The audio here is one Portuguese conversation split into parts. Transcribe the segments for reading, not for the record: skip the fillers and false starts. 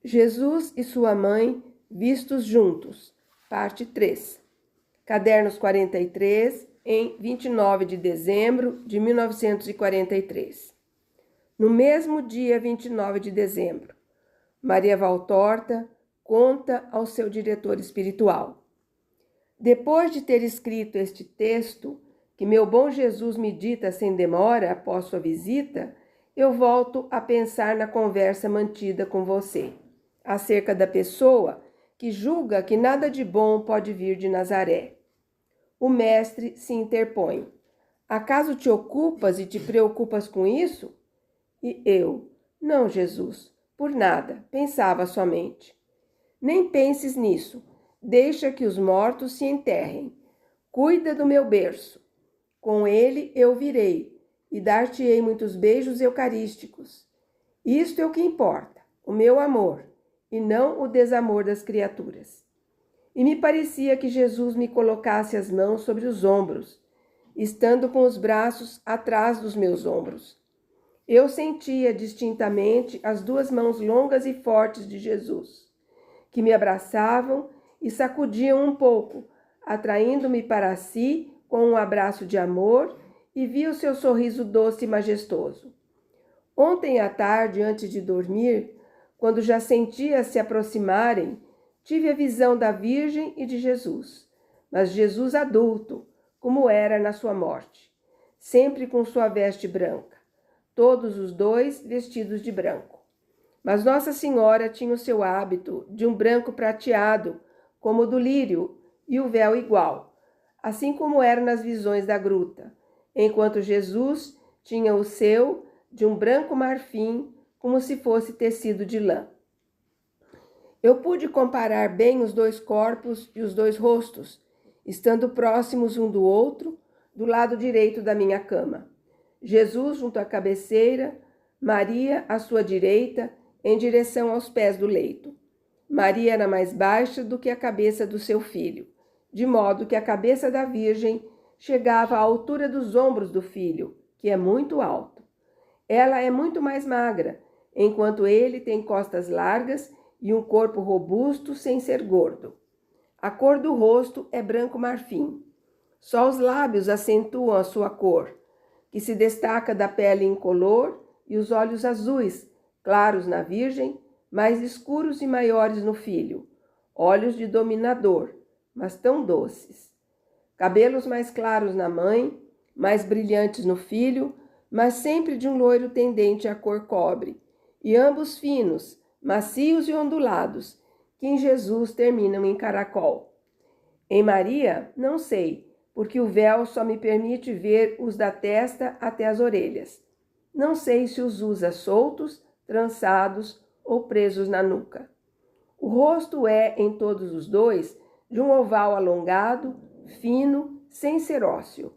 Jesus e sua mãe vistos juntos, parte 3. Cadernos 43, em 29 de dezembro de 1943. No mesmo dia 29 de dezembro, Maria Valtorta conta ao seu diretor espiritual: depois de ter escrito este texto, que meu bom Jesus me dita sem demora após sua visita, eu volto a pensar na conversa mantida com você, acerca da pessoa que julga que nada de bom pode vir de Nazaré. O mestre se interpõe: acaso te ocupas e te preocupas com isso? E eu: não, Jesus, por nada, pensava somente. Nem penses nisso, deixa que os mortos se enterrem. Cuida do meu berço. Com ele eu virei e dar-te-ei muitos beijos eucarísticos. Isto é o que importa, o meu amor, e não o desamor das criaturas. E me parecia que Jesus me colocasse as mãos sobre os ombros, estando com os braços atrás dos meus ombros. Eu sentia distintamente as duas mãos longas e fortes de Jesus, que me abraçavam e sacudiam um pouco, atraindo-me para si com um abraço de amor, e vi o seu sorriso doce e majestoso. Ontem à tarde, antes de dormir, quando já sentia se aproximarem, tive a visão da Virgem e de Jesus, mas Jesus adulto, como era na sua morte, sempre com sua veste branca, todos os dois vestidos de branco. Mas Nossa Senhora tinha o seu hábito de um branco prateado, como o do lírio, e o véu igual, assim como era nas visões da gruta, enquanto Jesus tinha o seu de um branco marfim, como se fosse tecido de lã. Eu pude comparar bem os dois corpos e os dois rostos, estando próximos um do outro, do lado direito da minha cama. Jesus junto à cabeceira, Maria à sua direita, em direção aos pés do leito. Maria era mais baixa do que a cabeça do seu filho, de modo que a cabeça da Virgem chegava à altura dos ombros do filho, que é muito alto. Ela é muito mais magra, enquanto ele tem costas largas e um corpo robusto sem ser gordo. A cor do rosto é branco marfim. Só os lábios acentuam a sua cor, que se destaca da pele incolor, e os olhos azuis, claros na Virgem, mais escuros e maiores no filho, olhos de dominador, mas tão doces. Cabelos mais claros na mãe, mais brilhantes no filho, mas sempre de um loiro tendente à cor cobre, e ambos finos, macios e ondulados, que em Jesus terminam em caracol. Em Maria, não sei, porque o véu só me permite ver os da testa até as orelhas. Não sei se os usa soltos, trançados ou presos na nuca. O rosto é, em todos os dois, de um oval alongado, fino, sem ser ósseo.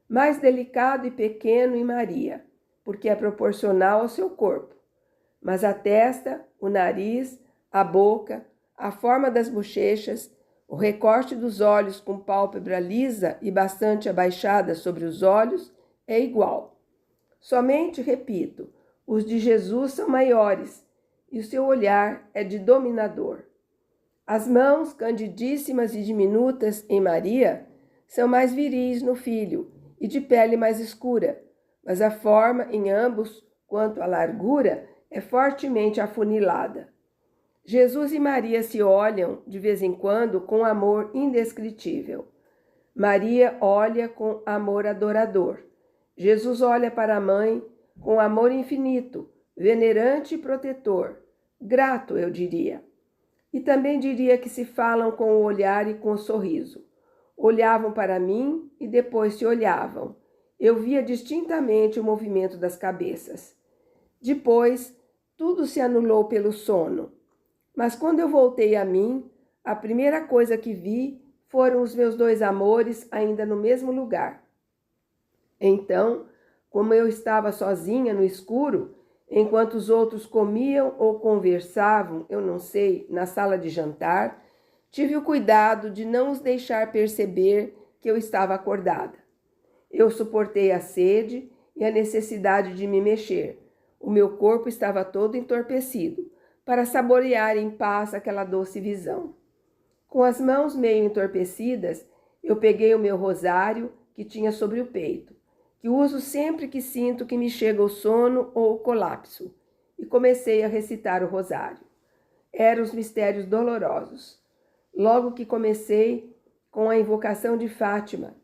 Mais delicado e pequeno em Maria, porque é proporcional ao seu corpo. Mas a testa, o nariz, a boca, a forma das bochechas, o recorte dos olhos com pálpebra lisa e bastante abaixada sobre os olhos é igual. Somente, repito, os de Jesus são maiores e o seu olhar é de dominador. As mãos, candidíssimas e diminutas em Maria, são mais viris no filho e de pele mais escura, mas a forma em ambos, quanto à largura, é fortemente afunilada. Jesus e Maria se olham, de vez em quando, com amor indescritível. Maria olha com amor adorador. Jesus olha para a mãe com amor infinito, venerante e protetor. Grato, eu diria. E também diria que se falam com o olhar e com o sorriso. Olhavam para mim e depois se olhavam. Eu via distintamente o movimento das cabeças. Depois, tudo se anulou pelo sono. Mas quando eu voltei a mim, a primeira coisa que vi foram os meus dois amores ainda no mesmo lugar. Então, como eu estava sozinha no escuro, enquanto os outros comiam ou conversavam, eu não sei, na sala de jantar, tive o cuidado de não os deixar perceber que eu estava acordada. Eu suportei a sede e a necessidade de me mexer. O meu corpo estava todo entorpecido, para saborear em paz aquela doce visão. Com as mãos meio entorpecidas, eu peguei o meu rosário que tinha sobre o peito, que uso sempre que sinto que me chega o sono ou o colapso, e comecei a recitar o rosário. Eram os mistérios dolorosos. Logo que comecei com a invocação de Fátima,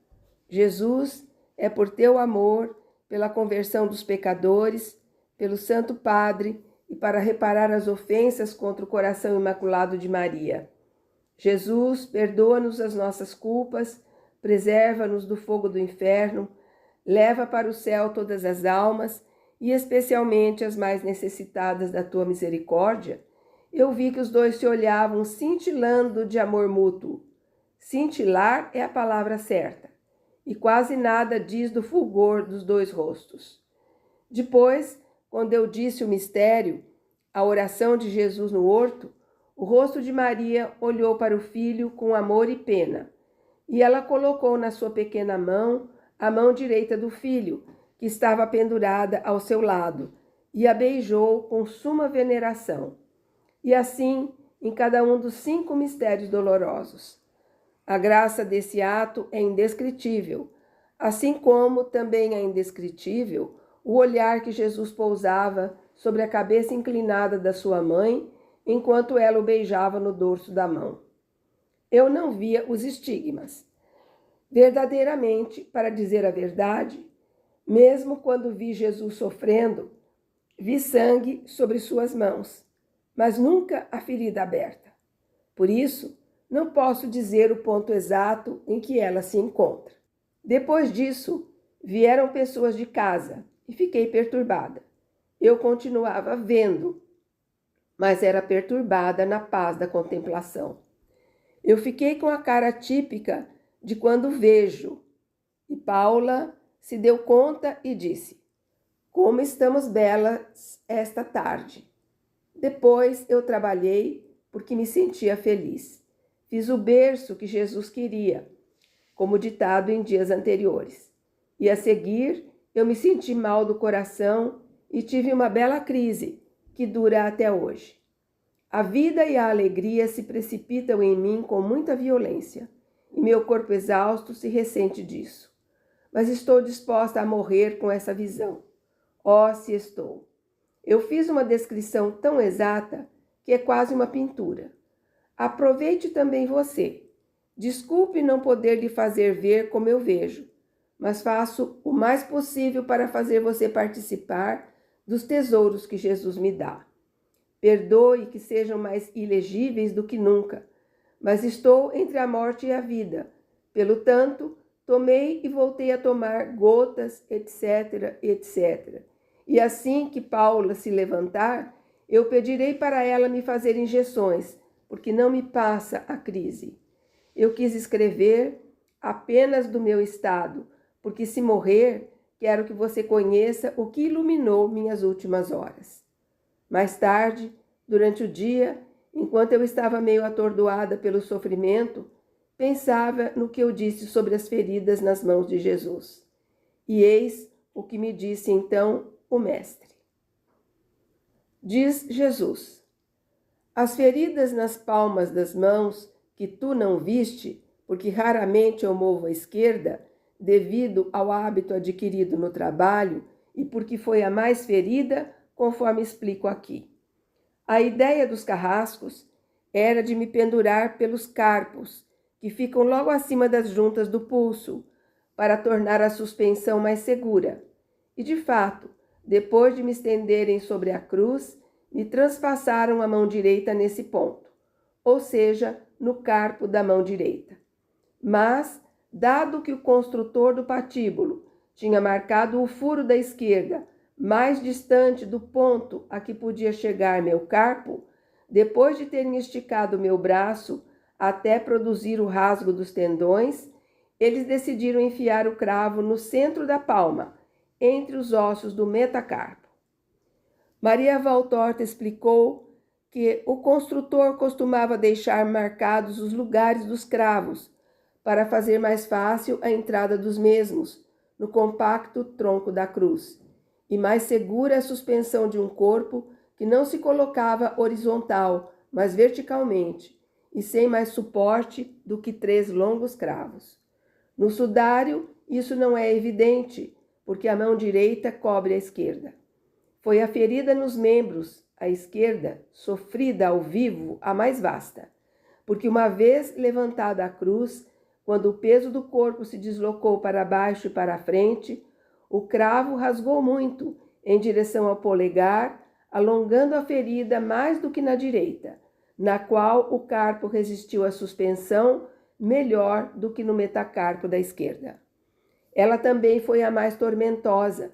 Jesus, é por teu amor, pela conversão dos pecadores, pelo Santo Padre e para reparar as ofensas contra o coração imaculado de Maria. Jesus, perdoa-nos as nossas culpas, preserva-nos do fogo do inferno, leva para o céu todas as almas e especialmente as mais necessitadas da tua misericórdia. Eu vi que os dois se olhavam cintilando de amor mútuo. Cintilar é a palavra certa, e quase nada diz do fulgor dos dois rostos. Depois, quando eu disse o mistério, a oração de Jesus no horto, o rosto de Maria olhou para o filho com amor e pena, e ela colocou na sua pequena mão a mão direita do filho, que estava pendurada ao seu lado, e a beijou com suma veneração. E assim, em cada um dos 5 mistérios dolorosos. A graça desse ato é indescritível, assim como também é indescritível o olhar que Jesus pousava sobre a cabeça inclinada da sua mãe, enquanto ela o beijava no dorso da mão. Eu não via os estigmas. Verdadeiramente, para dizer a verdade, mesmo quando vi Jesus sofrendo, vi sangue sobre suas mãos, mas nunca a ferida aberta. Por isso, não posso dizer o ponto exato em que ela se encontra. Depois disso, vieram pessoas de casa e fiquei perturbada. Eu continuava vendo, mas era perturbada na paz da contemplação. Eu fiquei com a cara típica de quando vejo, e Paula se deu conta e disse: "Como estamos belas esta tarde." Depois eu trabalhei porque me sentia feliz. Fiz o berço que Jesus queria, como ditado em dias anteriores. E a seguir eu me senti mal do coração e tive uma bela crise que dura até hoje. A vida e a alegria se precipitam em mim com muita violência, e meu corpo exausto se ressente disso. Mas estou disposta a morrer com essa visão. Oh, se estou! Eu fiz uma descrição tão exata que é quase uma pintura. Aproveite também você. Desculpe não poder lhe fazer ver como eu vejo, mas faço o mais possível para fazer você participar dos tesouros que Jesus me dá. Perdoe que sejam mais ilegíveis do que nunca, mas estou entre a morte e a vida. Pelo tanto, tomei e voltei a tomar gotas, etc., etc. E assim que Paula se levantar, eu pedirei para ela me fazer injeções, porque não me passa a crise. Eu quis escrever apenas do meu estado, porque se morrer, quero que você conheça o que iluminou minhas últimas horas. Mais tarde, durante o dia, enquanto eu estava meio atordoada pelo sofrimento, pensava no que eu disse sobre as feridas nas mãos de Jesus. E eis o que me disse então o Mestre. Diz Jesus: as feridas nas palmas das mãos que tu não viste, porque raramente eu movo a esquerda, devido ao hábito adquirido no trabalho e porque foi a mais ferida, conforme explico aqui. A ideia dos carrascos era de me pendurar pelos carpos, que ficam logo acima das juntas do pulso, para tornar a suspensão mais segura. E, de fato, depois de me estenderem sobre a cruz, me transpassaram a mão direita nesse ponto, ou seja, no carpo da mão direita. Mas, dado que o construtor do patíbulo tinha marcado o furo da esquerda mais distante do ponto a que podia chegar meu carpo, depois de terem esticado meu braço até produzir o rasgo dos tendões, eles decidiram enfiar o cravo no centro da palma, entre os ossos do metacarpo. Maria Valtorta explicou que o construtor costumava deixar marcados os lugares dos cravos para fazer mais fácil a entrada dos mesmos no compacto tronco da cruz e mais segura a suspensão de um corpo que não se colocava horizontal, mas verticalmente, e sem mais suporte do que 3 longos cravos. No sudário, isso não é evidente, porque a mão direita cobre a esquerda. Foi a ferida nos membros, a esquerda, sofrida ao vivo, a mais vasta, porque uma vez levantada a cruz, quando o peso do corpo se deslocou para baixo e para a frente, o cravo rasgou muito em direção ao polegar, alongando a ferida mais do que na direita, na qual o carpo resistiu à suspensão melhor do que no metacarpo da esquerda. Ela também foi a mais tormentosa,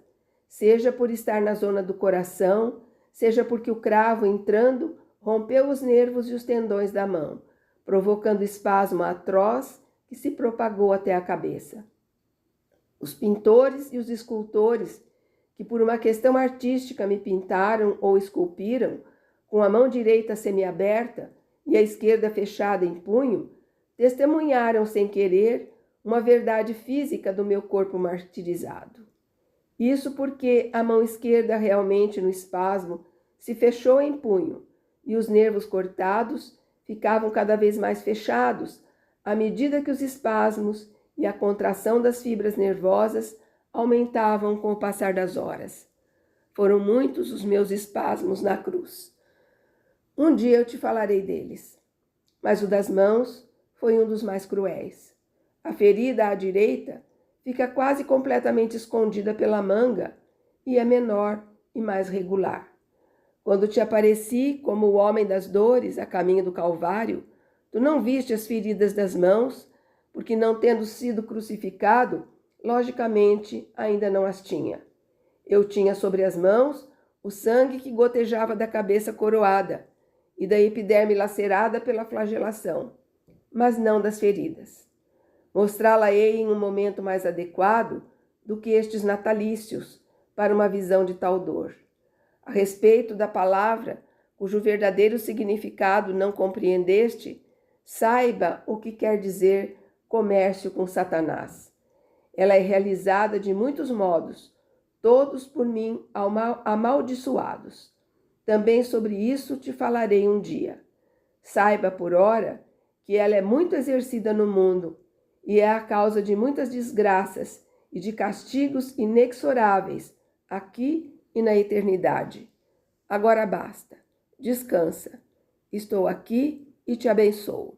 seja por estar na zona do coração, seja porque o cravo, entrando, rompeu os nervos e os tendões da mão, provocando espasmo atroz que se propagou até a cabeça. Os pintores e os escultores, que por uma questão artística me pintaram ou esculpiram, com a mão direita semiaberta e a esquerda fechada em punho, testemunharam sem querer uma verdade física do meu corpo martirizado. Isso porque a mão esquerda realmente no espasmo se fechou em punho e os nervos cortados ficavam cada vez mais fechados à medida que os espasmos e a contração das fibras nervosas aumentavam com o passar das horas. Foram muitos os meus espasmos na cruz. Um dia eu te falarei deles, mas o das mãos foi um dos mais cruéis. A ferida à direita fica quase completamente escondida pela manga e é menor e mais regular. Quando te apareci como o homem das dores a caminho do Calvário, tu não viste as feridas das mãos, porque não tendo sido crucificado, logicamente ainda não as tinha. Eu tinha sobre as mãos o sangue que gotejava da cabeça coroada e da epiderme lacerada pela flagelação, mas não das feridas. Mostrá-la-ei em um momento mais adequado do que estes natalícios para uma visão de tal dor. A respeito da palavra, cujo verdadeiro significado não compreendeste, saiba o que quer dizer comércio com Satanás. Ela é realizada de muitos modos, todos por mim amaldiçoados. Também sobre isso te falarei um dia. Saiba, por ora, que ela é muito exercida no mundo e é a causa de muitas desgraças e de castigos inexoráveis, aqui e na eternidade. Agora basta. Descansa. Estou aqui e te abençoo.